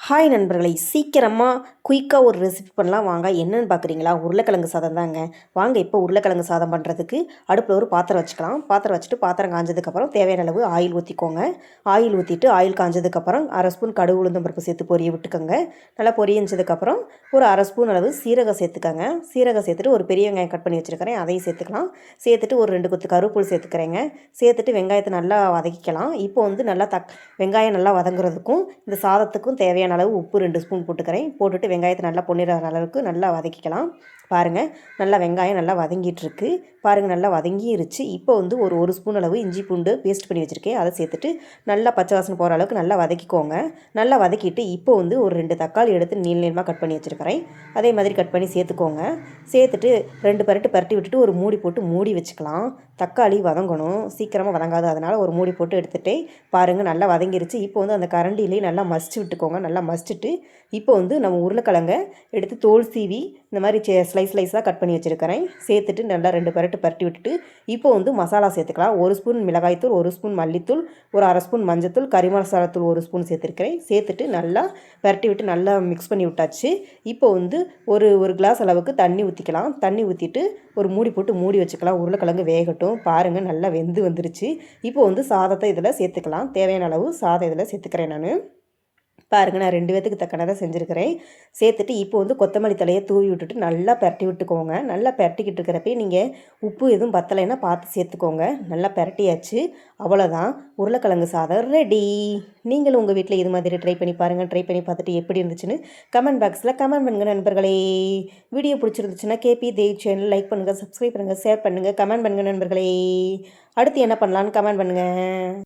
Hi நண்பர்களே, சீக்கிரமாக குயிக்காக ஒரு ரெசிபி பண்ணலாம் வாங்க. என்னென்னு பார்க்குறீங்களா? உருளைக்கிழங்கு சாதம் தாங்க. வாங்க இப்போ உருளைக்கிழங்கு சாதம் பண்ணுறதுக்கு அடுப்பில் ஒரு பாத்திரம் வச்சுக்கலாம். பாத்திரம் வச்சுட்டு பாத்திரம் காஞ்சதுக்கப்புறம் தேவையான அளவு ஆயில் ஊற்றிக்கோங்க. ஆயில் ஊற்றிட்டு ஆயில் காஞ்சதுக்கப்புறம் அரை ஸ்பூன் கடுகு உளுந்தம் பருப்பு சேர்த்து பொரிய விட்டுக்கோங்க. நல்லா பொரியஞ்சதுக்கப்புறம் ஒரு அரை ஸ்பூன் அளவு சீரகம் சேர்த்துக்கோங்க. சீரகம் சேர்த்துட்டு ஒரு பெரிய வெங்காயம் கட் பண்ணி வச்சுருக்கிறேன், அதையும் சேர்த்துக்கலாம். சேர்த்துட்டு ஒரு 2 கொத்து கருவேப்பிலை சேர்த்துக்கிறேங்க. சேர்த்துட்டு வெங்காயத்தை நல்லா வதக்கிக்கலாம். இப்போ வந்து நல்லா வெங்காயம் நல்லா வதங்குறதுக்கும் இந்த சாதத்துக்கும் தேவையான அளவு உப்பு 2 ஸ்பூன் போட்டுக்கிறேன். போட்டுட்டு வெங்காயத்தை நல்லா பொன்னிற அளவுக்கு நல்லா வதக்கிக்கலாம். பாருங்கள், நல்லா வெங்காயம் நல்லா வதங்கிட்டுருக்கு. பாருங்கள், நல்லா வதங்கிருச்சு. இப்போ வந்து ஒரு ஸ்பூன் அளவு இஞ்சி பூண்டு பேஸ்ட் பண்ணி வச்சுருக்கேன், அதை சேர்த்துட்டு நல்லா பச்சை வாசனை போகிற அளவுக்கு நல்லா வதக்கிக்கோங்க. நல்லா வதக்கிட்டு இப்போ வந்து ஒரு 2 தக்காளி எடுத்து நீளமாக கட் பண்ணி வச்சுருக்கிறேன், அதே மாதிரி கட் பண்ணி சேர்த்துக்கோங்க. சேர்த்துட்டு 2 பரட்டி விட்டுட்டு ஒரு மூடி போட்டு மூடி வச்சுக்கலாம். தக்காளி வதங்கணும், சீக்கிரமாக வதங்காது, அதனால் ஒரு மூடி போட்டு எடுத்துகிட்டே பாருங்கள் நல்லா வதங்கிருச்சு. இப்போ வந்து அந்த கரண்டிலே நல்லா மசிச்சு விட்டுக்கோங்க. நல்லா மசிச்சுட்டு இப்போ வந்து நம்ம உருளைக்கிழங்க எடுத்து தோல் சீவி இந்த மாதிரி ஸ்லைஸாக கட் பண்ணி வச்சுருக்கிறேன், சேர்த்துட்டு நல்லா 2 பரட்டி விட்டுட்டு இப்போ வந்து மசாலா சேர்த்துக்கலாம். 1 ஸ்பூன் மிளகாய்த்தூள், 1 ஸ்பூன் மல்லித்தூள், ஒரு அரை ஸ்பூன் மஞ்சத்தூள், கறி மசாலாத்தூள் 1 ஸ்பூன் சேர்த்துருக்கிறேன். சேர்த்துட்டு நல்லா பரட்டி விட்டு நல்லா மிக்ஸ் பண்ணி விட்டாச்சு. இப்போ வந்து ஒரு கிளாஸ் அளவுக்கு தண்ணி ஊற்றிக்கலாம். தண்ணி ஊற்றிட்டு ஒரு மூடி போட்டு மூடி வச்சுக்கலாம். உருளைக்கிழங்கு வேகட்டும். பாருங்கள் நல்லா வெந்து வந்துருச்சு. இப்போ வந்து சாதத்தை இதில் சேர்த்துக்கலாம். தேவையான அளவு சாதம் இதில் சேர்த்துக்கிறேன் நான். பாருங்கள், நான் 2 பேத்துக்கு தக்கனதாக செஞ்சுருக்கிறேன். சேர்த்துட்டு இப்போ வந்து கொத்தமல்லி தலையை தூவி விட்டுட்டு நல்லா பரட்டி விட்டுக்கோங்க. நல்லா பரட்டிக்கிட்டு இருக்கிறப்ப நீங்கள் உப்பு எதுவும் பத்தலைன்னா பார்த்து சேர்த்துக்கோங்க. நல்லா பரட்டியாச்சு. அவ்வளோதான், உருளைக்கிழங்கு சாதம் ரெடி. நீங்களும் உங்கள் வீட்டில் இது மாதிரி ட்ரை பண்ணி பாருங்கள். ட்ரை பண்ணி பார்த்துட்டு எப்படி இருந்துச்சுன்னு கமெண்ட் பாக்ஸில் கமெண்ட் பண்ணுங்கள் நண்பர்களே. வீடியோ பிடிச்சிருந்துச்சுன்னா கேபி தேவ் சேனல் லைக் பண்ணுங்கள், சப்ஸ்கிரைப் பண்ணுங்கள், ஷேர் பண்ணுங்கள், கமெண்ட் பண்ணுங்கள் நண்பர்களே. அடுத்து என்ன பண்ணலான்னு கமெண்ட் பண்ணுங்கள்.